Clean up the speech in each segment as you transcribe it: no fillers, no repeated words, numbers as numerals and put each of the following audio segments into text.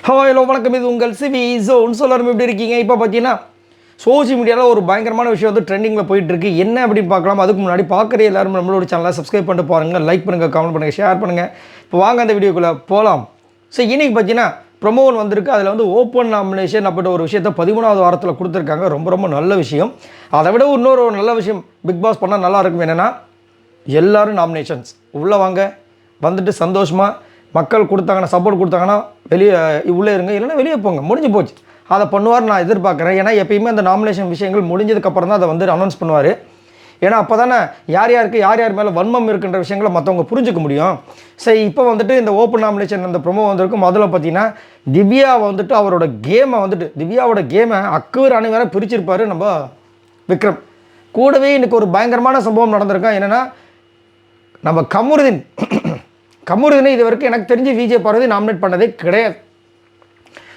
Hello வணக்கம், இது உங்கள் சிவி ஜோன். எல்லாரும் எப்படி இருக்கீங்க? இப்போ பார்த்தீங்கன்னா சோஷியல் மீடியாவில் ஒரு பயங்கரமான விஷயம் வந்து ட்ரெண்டிங்கில் போயிட்டுருக்கு. என்ன அப்படின்னு பார்க்கலாம். அதுக்கு முன்னாடி பார்க்குற எல்லாரும் நம்மளோட சேனலை சப்ஸ்கிரைப் பண்ணிட்டு பாருங்கள், லைக் பண்ணுங்கள், கமெண்ட் பண்ணுங்கள், ஷேர் பண்ணுங்கள். இப்போ வாங்க அந்த வீடியோக்குள்ளே போகலாம். ஸோ இன்றைக்கி பார்த்தீங்கன்னா ப்ரொமோன் வந்திருக்கு. அதில் வந்து ஓப்பன் நாமினேஷன் அப்படின்ற ஒரு விஷயத்தை 13வது வாரத்தில் கொடுத்துருக்காங்க. ரொம்ப ரொம்ப நல்ல விஷயம். அதை விட இன்னொரு நல்ல விஷயம் பிக் பாஸ் பண்ணால் நல்லா இருக்கும். என்னென்னா எல்லோரும் நாமினேஷன்ஸ் உள்ளே வாங்க, வந்துட்டு சந்தோஷமாக மக்கள் கொடுத்தாங்கன்னா, சப்போர்ட் கொடுத்தாங்கன்னா வெளியே உள்ளே இருங்க, இல்லைன்னா வெளியே போங்க, முடிஞ்சு போச்சு. அதை பண்ணுவார் நான் எதிர்பார்க்குறேன். ஏன்னா எப்பயுமே அந்த நாமினேஷன் விஷயங்கள் முடிஞ்சதுக்கப்புறம் தான் அதை வந்து அனௌன்ஸ் பண்ணுவார். ஏன்னா அப்போ தானே யார் யார் மேலே வன்மம் இருக்குன்ற விஷயங்களை மற்றவங்க புரிஞ்சுக்க முடியும். சரி, இப்போ வந்துட்டு இந்த ஓப்பன் நாமினேஷன் அந்த ப்ரொமோ வந்திருக்கு. முதல்ல பார்த்தீங்கன்னா திவ்யா வந்துட்டு அவரோட கேமை வந்துட்டு திவ்யாவோட கேமை அக்குவர் அனைவரை பிரிச்சிருப்பார் நம்ம விக்ரம். கூடவே இன்றைக்கி ஒரு பயங்கரமான சம்பவம் நடந்திருக்கா. என்னென்னா நம்ம கமருதீனை இது வரைக்கும் எனக்கு தெரிஞ்சு விஜய் பார்வதி நாமினேட் பண்ணதே கிடையாது.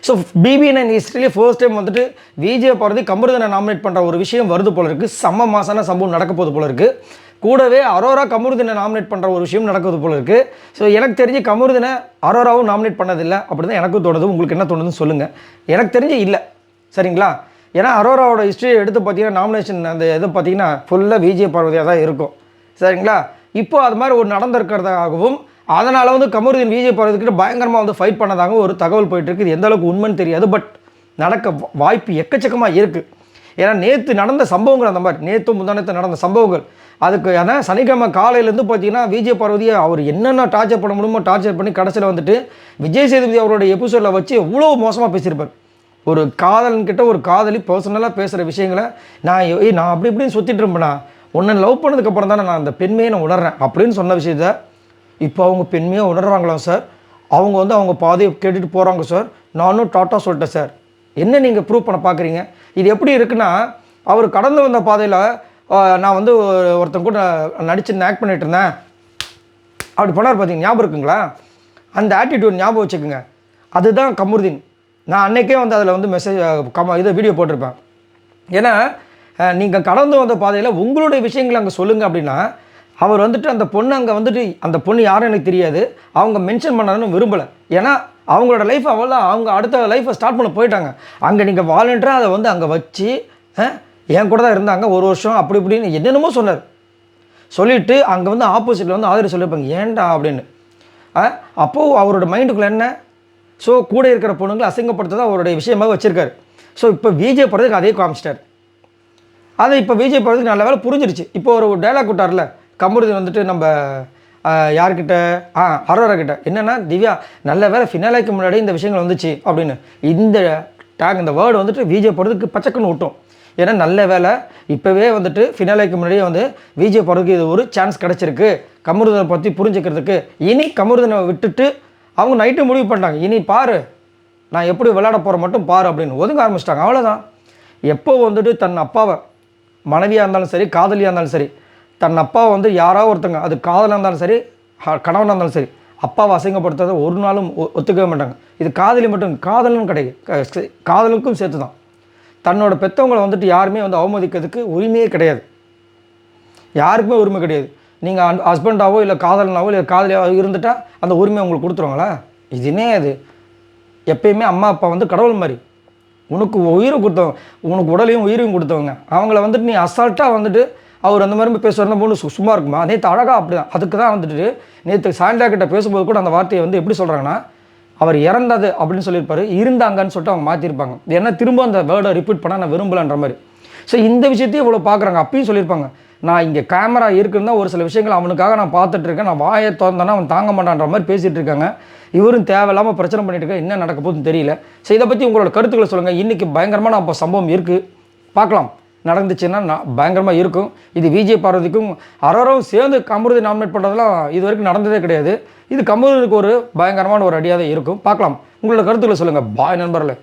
ஸோ BB9 ஹிஸ்ட்ரியிலே ஃபர்ஸ்ட் டைம் வந்துட்டு விஜய் பார்வதி கமருதீனை நாமினேட் பண்ணுற ஒரு விஷயம் வருது போல இருக்குது. செம்ம மாசான சம்பவம் நடக்க போது போல இருக்குது. கூடவே அரோரா கமருதீனை நாமினேட் பண்ணுற ஒரு விஷயம் நடக்குது போல இருக்குது. ஸோ எனக்கு தெரிஞ்சு கமருதீனை அரோராவும் நாமினேட் பண்ணதில்லை அப்படி தான் எனக்கும் தோணுது. உங்களுக்கு என்ன தோணுதுன்னு சொல்லுங்கள். எனக்கு தெரிஞ்சு இல்லை, சரிங்களா? ஏன்னா அரோராவோட ஹிஸ்ட்ரியை எடுத்து பார்த்தீங்கன்னா நாமினேஷன் அந்த இது பார்த்தீங்கன்னா ஃபுல்லாக விஜய் பார்வதியாக தான் இருக்கும், சரிங்களா? இப்போ அது மாதிரி ஒரு நடந்திருக்கிறதாகவும் அதனால் வந்து கமருதீன் விஜய் பார்வதிக்கிட்ட பயங்கரமாக வந்து ஃபைட் பண்ணதாக ஒரு தகவல் போயிட்டுருக்கு. இது எந்த அளவுக்கு உண்மைன்னு தெரியாது, பட் நடக்க வாய்ப்பு எக்கச்சக்கமாக இருக்குது. ஏன்னா நேற்று நடந்த சம்பவங்கள் அந்த மாதிரி முந்தானத்து நடந்த சம்பவங்கள் அதுக்கு ஏன்னா சனிக்கிழமை காலையிலேருந்து பார்த்தீங்கன்னா விஜய் பார்வதியை அவர் என்னென்ன டார்ச்சர் பண்ண முடியுமோ டார்ச்சர் பண்ணி கடைசியில் வந்துட்டு விஜய் சேதுபதி அவரோட எபிசோடில் வச்சு எவ்வளோ மோசமாக பேசியிருப்பார். ஒரு காதலன்கிட்ட ஒரு காதலி பர்சனலாக பேசுகிற விஷயங்களை நான் அப்படி இப்படின்னு சுற்றிட்டு இருப்பேனா, ஒன்று லவ் பண்ணதுக்கப்புறம் தானே நான் அந்த பெண்மையை நான் உணர்றேன் அப்படின்னு சொன்ன விஷயத்த இப்போ அவங்க பெண்மையாக உணர்றாங்களாம் சார். அவங்க வந்து அவங்க பாதையை கேட்டுட்டு போகிறாங்க சார். நானும் டாட்டா சொல்லிட்டேன் சார். என்ன நீங்கள் ப்ரூவ் பண்ண பார்க்குறீங்க? இது எப்படி இருக்குன்னா, அவர் கடந்து வந்த பாதையில் நான் வந்து ஒருத்தங்க கூட நடித்து ஆக்ட் பண்ணிகிட்டு இருந்தேன் அப்படி பண்ணார் பார்த்தீங்க, ஞாபகம் இருக்குங்களா? அந்த ஆட்டிடியூட் ஞாபகம் வச்சுக்கோங்க. அதுதான் கமருதீன். நான் அன்றைக்கே வந்து அதில் வந்து இதை வீடியோ போட்டிருப்பேன். ஏன்னா நீங்கள் கடந்து வந்த பாதையில் உங்களுடைய விஷயங்களை அங்கே சொல்லுங்கள் அப்படின்னா, அவர் வந்துட்டு அந்த பொண்ணு அங்கே வந்துட்டு அந்த பொண்ணு யாரும் எனக்கு தெரியாது, அவங்க மென்ஷன் பண்ணணும்னு விரும்பலை. ஏன்னா அவங்களோட லைஃப் அவ்வளோ அவங்க அடுத்த லைஃப்பை ஸ்டார்ட் பண்ண போயிட்டாங்க. அங்கே நீங்கள் வாலண்டியராக அதை வந்து அங்கே வச்சு என் கூட தான் இருந்தாங்க ஒரு வருஷம் அப்படி இப்படின்னு என்னென்னமோ சொன்னார். சொல்லிவிட்டு அங்கே வந்து ஆப்போசிட்டில் வந்து ஆதரவு சொல்லியிருப்பாங்க ஏன்டா அப்படின்னு. அப்போது அவரோட மைண்டுக்குள்ளே என்ன, ஸோ கூட இருக்கிற பொண்ணுங்களை அசிங்கப்படுத்துறதை அவருடைய விஷயமாக வச்சுருக்காரு. ஸோ இப்போ விஜய் பார்வதிக்கு அதே காமிச்சிட்டார். அதை இப்போ விஜய் பார்வதிக்கு நல்ல வேலை புரிஞ்சிருச்சு. இப்போ ஒரு டைலாக் விட்டார்ல கமருதீன் வந்துட்டு நம்ம யார்கிட்ட அரோரா கிட்ட என்னென்னா, திவ்யா நல்ல வேலை ஃபினாலேக்கு முன்னாடி இந்த விஷயங்கள் வந்துச்சு அப்படின்னு இந்த வேர்டு வந்துட்டு விஜய் பார்வதிக்கு பச்சைக்குன்னு விட்டோம். ஏன்னா நல்ல வேலை இப்போவே வந்துட்டு ஃபினாலேக்கு முன்னாடியே வந்து விஜய் பார்வதிக்கு இது ஒரு சான்ஸ் கிடச்சிருக்கு கமருதீனை பற்றி புரிஞ்சுக்கிறதுக்கு. இனி கமருதீனை விட்டுட்டு அவங்க நைட்டு முடிவு பண்ணிட்டாங்க, இனி பாரு நான் எப்படி விளையாட போகிறேன் மட்டும் பாரு அப்படின்னு ஒதுங்க ஆரம்பிச்சிட்டாங்க. அவ்வளோதான். எப்போ வந்துட்டு தன் அப்பாவை மனைவியாக இருந்தாலும் சரி காதலியாக இருந்தாலும் சரி, தன் அப்பாவை வந்து யாராவது ஒருத்தங்க அது காதலாக இருந்தாலும் சரி கணவனாக இருந்தாலும் சரி அப்பாவை அசிங்கப்படுத்துறதை ஒரு நாளும் ஒத்துக்கவே மாட்டாங்க. இது காதலி மட்டும் காதலும் கிடையாது, காதலுக்கும் சேர்த்து தான். தன்னோட பெற்றவங்களை வந்துட்டு யாருமே வந்து அவமதிக்கிறதுக்கு உரிமையே கிடையாது, யாருக்குமே உரிமை கிடையாது. நீங்கள் ஹஸ்பண்டாவோ இல்லை காதலனாவோ இல்லை காதலியாவோ இருந்துட்டால் அந்த உரிமை உங்களுக்கு கொடுத்துருவாங்களா? இதுனே அது எப்பயுமே அம்மா அப்பா வந்து கடவுள் மாதிரி உனக்கு உயிரை கொடுத்தவங்க, உனக்கு உடலையும் உயிரையும் கொடுத்தவங்க. அவங்கள வந்துட்டு நீ அசால்ட்டாக வந்துட்டு அவர் அந்த மாதிரி பேசுகிறத பொண்ணு சும்மா இருக்குமா? நேற்று அழகாக அப்படி தான். அதுக்கு தான் வந்துட்டு நேற்று சாண்டா கிட்ட பேசும்போது கூட அந்த வார்த்தையை வந்து எப்படி சொல்கிறாங்கன்னா, அவர் இறந்தது அப்படின்னு சொல்லியிருப்பார், இருந்தாங்கன்னு சொல்லிட்டு அவங்க மாற்றிருப்பாங்க. ஏன்னா திரும்ப அந்த வேர்டை ரிப்பீட் பண்ணால் நான் விரும்பலன்ற மாதிரி. ஸோ இந்த விஷயத்தையும் இவ்வளோ பார்க்குறாங்க. அப்பயும் சொல்லியிருப்பாங்க, நான் இங்கே கேமரா இருக்குன்னு தான் ஒரு சில விஷயங்கள் அவனுக்காக நான் பார்த்துட்ருக்கேன், நான் வாயை திறந்தேன்னா அவன் தாங்க மாட்டான்ற மாதிரி பேசிகிட்டு இருக்காங்க. இவரும் தேவையில்லாமல் பிரச்சனை பண்ணிட்டு இருக்க, என்ன நடக்க போகுதுன்னு தெரியல. ஸோ இதை பற்றி உங்களோட கருத்துக்களை சொல்லுங்கள். இன்றைக்கி பயங்கரமான அப்போ சம்பவம் இருக்குது, பார்க்கலாம். நடந்துச்சுன்னா பயங்கரமாக இருக்கும். இது விஜய் பார்வதிக்கும் அரோராவும் சேர்ந்து கமருதீன் நாமினேட் பண்ணுறதுலாம் இது வரைக்கும் நடந்ததே கிடையாது. இது கமருதீனுக்கு ஒரு பயங்கரமான ஒரு அடியாக தான் இருக்கும். பார்க்கலாம். உங்களோட கருத்துக்களை சொல்லுங்கள். பாய் நண்பர்களே.